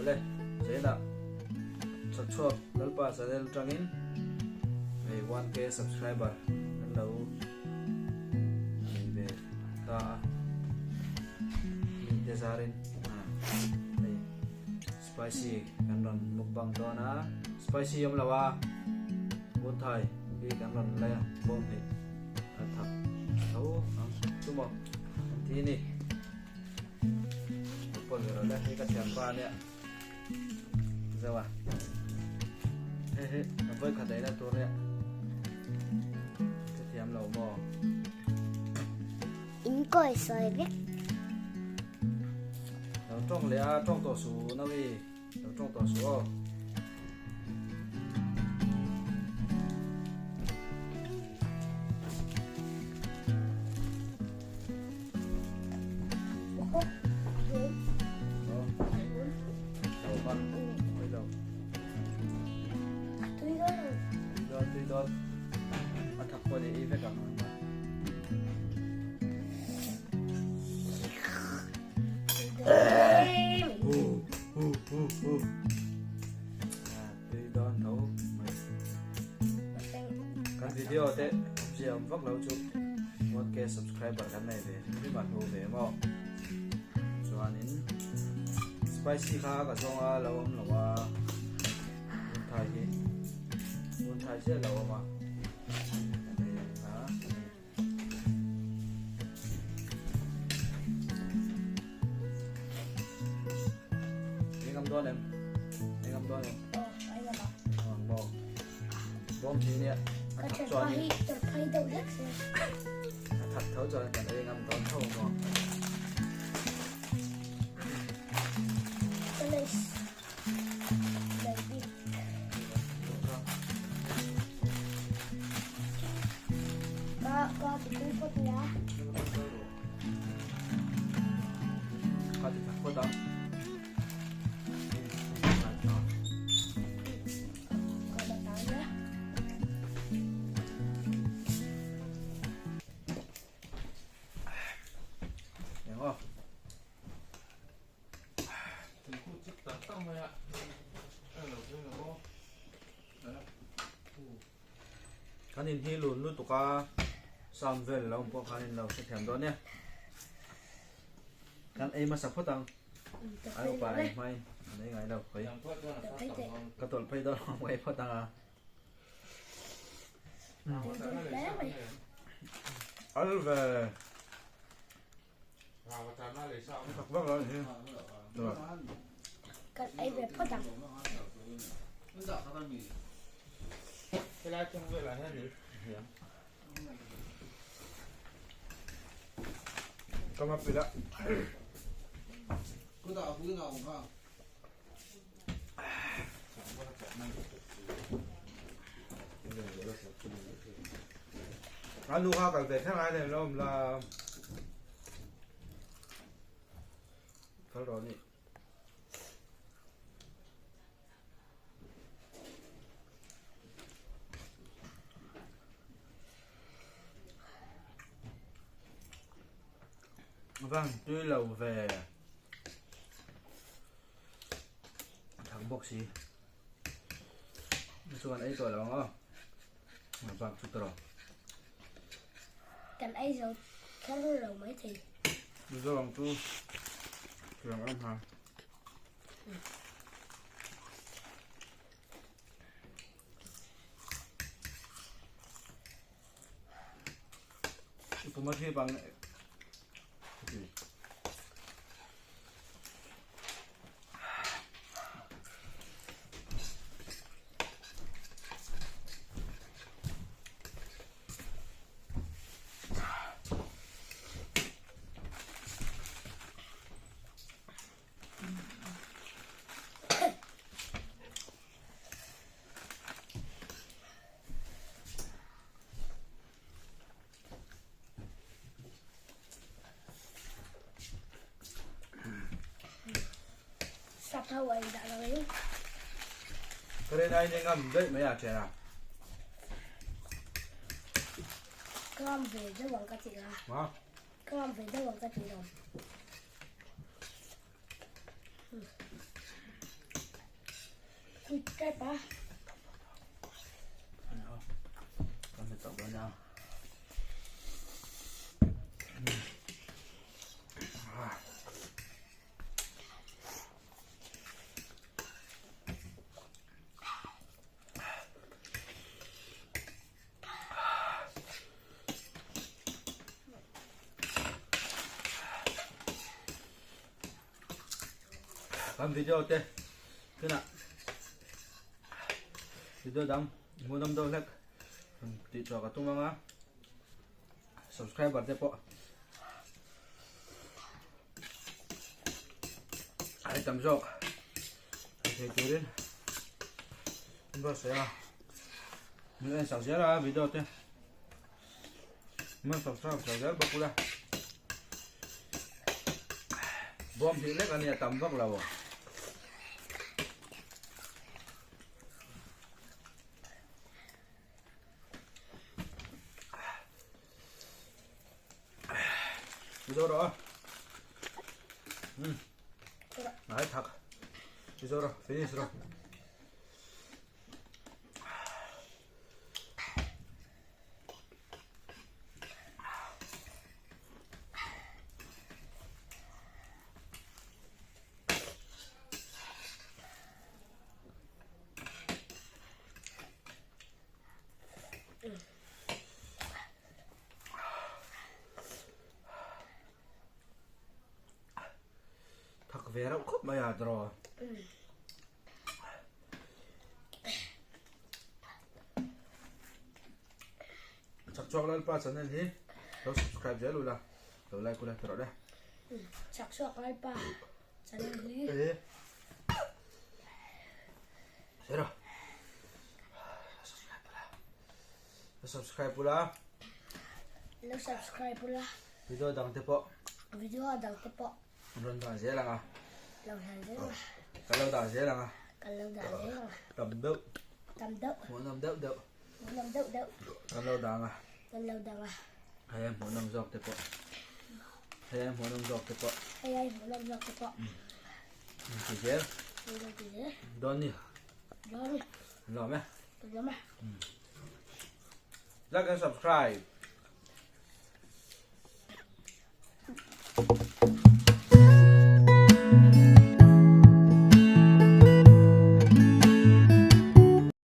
le thế là chốt chốt lal pa channel trangin về 1k subscriber lâu về ta mình design đây spicy kan ron mukbang to na spicy yom lawa bún thai đi kan ron le bom thì thap thấu đúng không thì nè còn rồi đây cái thèm qua nè giờ à với cả đấy là tôi nè cái thèm lẩu bò in coi soi biết lẩu trong lẽ trong tổ số nó đi lẩu trong tổ số đó ăn thập qua để phải cảm ơn tùy đón thấu cái video thế chị ông vóc lâu chụp 1k subscriber cái này về cái bản đồ về mà cho anh spicy khá cả xong lâu ông là thay thì muốn thay sẽ lâu mà ngâm đón em ngâm đón em bò bom gì nè thật cho anh thật thấu cho anh cái này ngâm đón thâu mà có thì cũng có giá có thì thật có đó cái này thì luôn luôn tụi ca sound về là ông có cái này là sẽ thèm đó nhé cái em mà sắp hết tăng ai cũng phải may đấy ngày đâu phải cái tuần phải đó không phải hết tăng à ở về thật vất rồi rồi cái ấy về phát tăng cái lá chung với là thế gì? có mặt gì đó cứ nào không? ăn nuôi cả về thế này này nó là thôi rồi nhỉ vâng tuy lầu về thằng bốc xí cho anh ấy tuổi là không vâng chút rồi cái ấy rồi cái nó rồi mấy thì bây giờ bằng tu trường ăn hả tôi mới thi bằng sắp thôi vậy đã rồi cái đây này anh ngâm đấy mấy à trẻ nào các em về cho bọn các chị là các em về cho bọn các chị rồi cái ba con phải tổng vào nhau làm video tê thế nào video đăng muốn đăng đâu like thì cho cả tung mga subscriber tê po ai tầm rộng thì chú đến chúng ta sẽ mình sẽ ra video tê mình subscribe sẽ bật ra bom thì lấy cái này tầm vóc lầu video đó đấy thật video đó finish rồi về đâu khóc bây giờ rồi chắc cho lên pa channel hi lo subscribe giờ luôn là lo like cũng là rồi đấy chắc cho cái ba channel hi thế rồi subscribe pula lo subscribe pula video đăng tiếp po video đăng tiếp po rồi ta dễ là lâu hàng dễ mà cái lâu ta dễ là cái lâu đào dễ mà tầm đậu muốn muốn đậu đậu cái lâu đằng cái lâu đào à hay em muốn nông dọc tiếp po hay em muốn nông dọc tiếp po hay ai muốn làm gì po chỉ dễ thì dễ đón đi đó đi làm nhé được lắm à like and subscribe